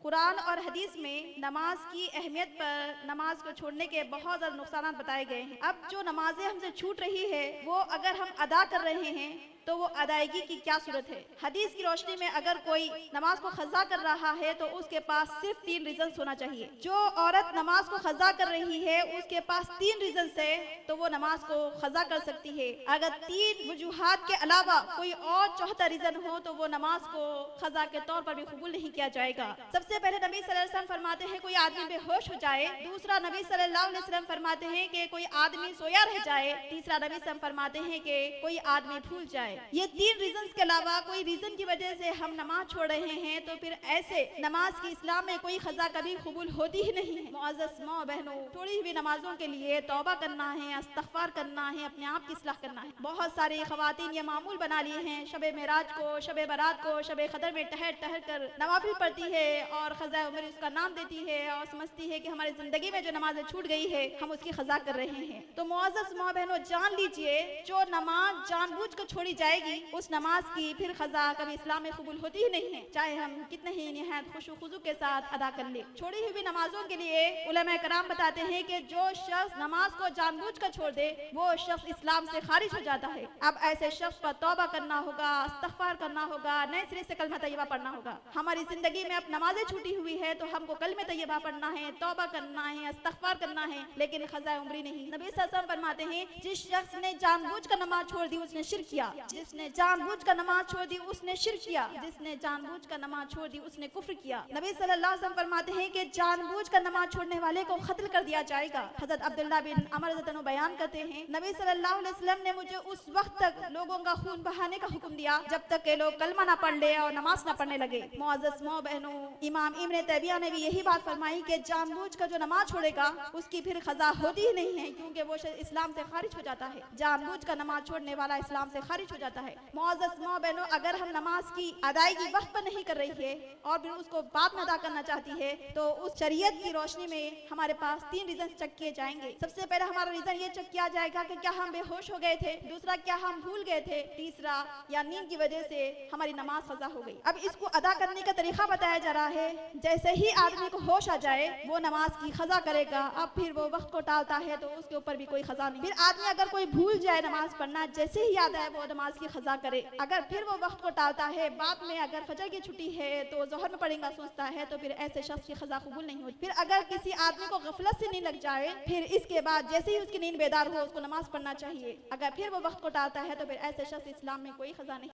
قرآن اور حدیث میں نماز کی اہمیت پر نماز کو چھوڑنے کے بہت زیادہ نقصانات بتائے گئے ہیں۔ اب جو نمازیں ہم سے چھوٹ رہی ہے وہ اگر ہم ادا کر رہے ہیں تو وہ ادائیگی کی کیا صورت ہے؟ حدیث کی روشنی میں اگر کوئی نماز کو قضا کر رہا ہے تو اس کے پاس صرف 3 ریزنز ہونا چاہیے۔ جو عورت نماز کو قضا کر رہی ہے اس کے پاس 3 ریزنز ہے تو وہ نماز کو قضا کر سکتی ہے۔ اگر 3 وجوہات کے علاوہ کوئی اور چوتھا ریزن ہو تو وہ نماز کو قضا کے طور پر بھی قبول نہیں کیا جائے گا۔ سب سے پہلے نبی صلی اللہ علیہ وسلم فرماتے ہیں کوئی آدمی بے ہوش ہو جائے، دوسرا نبی صلی اللہ علیہ وسلم فرماتے ہیں کہ کوئی آدمی سویا رہ جائے، تیسرا نبی صلی اللہ علیہ وسلم فرماتے ہیں کہ کوئی آدمی بھول جائے۔ یہ 3 ریزنز کے علاوہ کوئی ریزن کی وجہ سے ہم نماز چھوڑ رہے ہیں تو پھر ایسے نماز کی اسلام میں کوئی قضا کبھی قبول ہوتی ہی نہیں ہے۔ معزز ماں بہنوں، چھوڑی ہوئی نمازوں کے لیے توبہ کرنا ہے، استغفار کرنا ہے، اپنے آپ کی اصلاح کرنا ہے۔ بہت ساری خواتین یہ معمول بنا لیے ہیں، شب معراج کو، شب برات کو، شب قدر میں ٹہر کر نوافل پڑھتی ہے اور قضاء عمر اس کا نام دیتی ہے اور سمجھتی ہے کہ ہماری زندگی میں جو نمازیں چھوٹ گئی ہے ہم اس کی قضا کر رہے ہیں۔ تو معزز ماں بہنوں جان لیجئے جو نماز جان بوجھ کر چھوڑی جائے گی اس نماز کی پھر قضا کبھی اسلام میں قبول ہوتی ہی نہیں ہے، چاہے ہم کتنے ہی نہایت خشوع و خضوع کے ساتھ ادا کر لیں۔ چھوڑی ہوئی نمازوں کے لیے علماء کرام بتاتے ہیں کہ جو شخص نماز کو جان بوجھ کر چھوڑ دے وہ شخص اسلام سے خارج ہو جاتا ہے۔ اب ایسے شخص پر توبہ کرنا ہوگا، استغفار کرنا ہوگا، نئے سرے سے کلمہ طیبہ پڑھنا ہوگا۔ ہماری زندگی میں اب نمازیں چھوٹی ہوئی ہے تو ہم کو کلمہ طیبہ پڑھنا ہے، توبہ کرنا ہے، استغفار کرنا ہے، لیکن قضاء عمری نہیں۔ نبی صلی اللہ علیہ وسلم فرماتے ہیں جس شخص نے جان بوجھ کر نماز چھوڑ دی اس نے شرک کیا، جس نے جان بوجھ کر نماز چھوڑ دی اس نے شرک کیا، جس نے جان بوجھ کر نماز چھوڑ دی اس نے کفر کیا۔ نبی صلی اللہ علیہ وسلم فرماتے ہیں کہ جان بوجھ کر نماز چھوڑنے والے کو قتل کر دیا جائے گا۔ حضرت عبداللہ بن عمر رضی اللہ عنہ بیان کرتے ہیں نبی صلی اللہ علیہ وسلم نے مجھے اس وقت تک لوگوں کا خون بہانے کا حکم دیا جب تک کہ لوگ کلمہ نہ پڑھ لے اور نماز نہ پڑھنے لگے۔ معزز ماں بہنوں، امام ابن تیمیہ نے بھی یہی بات فرمائی کہ جان بوجھ کر جو نماز چھوڑے گا اس کی پھر قضا ہوتی ہی نہیں ہے کیونکہ وہ اسلام سے خارج ہو جاتا ہے۔ جان بوجھ کر نماز چھوڑنے والا اسلام سے خارج ہو جاتا ہے۔ معزز ماں بہنوں، اگر ہم نماز کی ادائیگی وقت پر نہیں کر رہی ہے اور پھر اس کو بعد میں ادا کرنا چاہتی ہے تو اس شریعت کی روشنی میں ہمارے پاس 3 ریزن چیک کیے جائیں گے۔ سب سے پہلے ہمارا ریزن یہ چیک کیا جائے گا کہ کیا ہم بے ہوش ہو گئے تھے، دوسرا کیا ہم بھول گئے تھے، تیسرا یا نیند کی وجہ سے ہماری نماز قضا ہو گئی۔ اب اس کو ادا کرنے کا طریقہ بتایا جا رہا ہے، جیسے ہی آدمی کو ہوش آ جائے وہ نماز کی قضا کرے گا۔ اب پھر وہ وقت کو ٹالتا ہے تو اس کے اوپر بھی کوئی قضا نہیں۔ پھر آدمی اگر کوئی بھول جائے نماز پڑھنا، جیسے ہی یاد آئے وہ نماز کی قضا کرے۔ اگر پھر وہ وقت کو ٹالتا ہے، بعد میں اگر فجر کی چھٹی ہے تو ظہر میں پڑھیں گا سوچتا ہے تو پھر ایسے شخص کی قضا قبول نہیں ہوتی۔ پھر اگر کسی آدمی کو غفلت سے نیند لگ جائے پھر اس کے بعد جیسے ہی اس کی نیند بیدار ہو اس کو نماز پڑھنا چاہیے۔ اگر پھر وہ وقت کو ٹالتا ہے تو پھر ایسے شخص اسلام میں کوئی قضا نہیں۔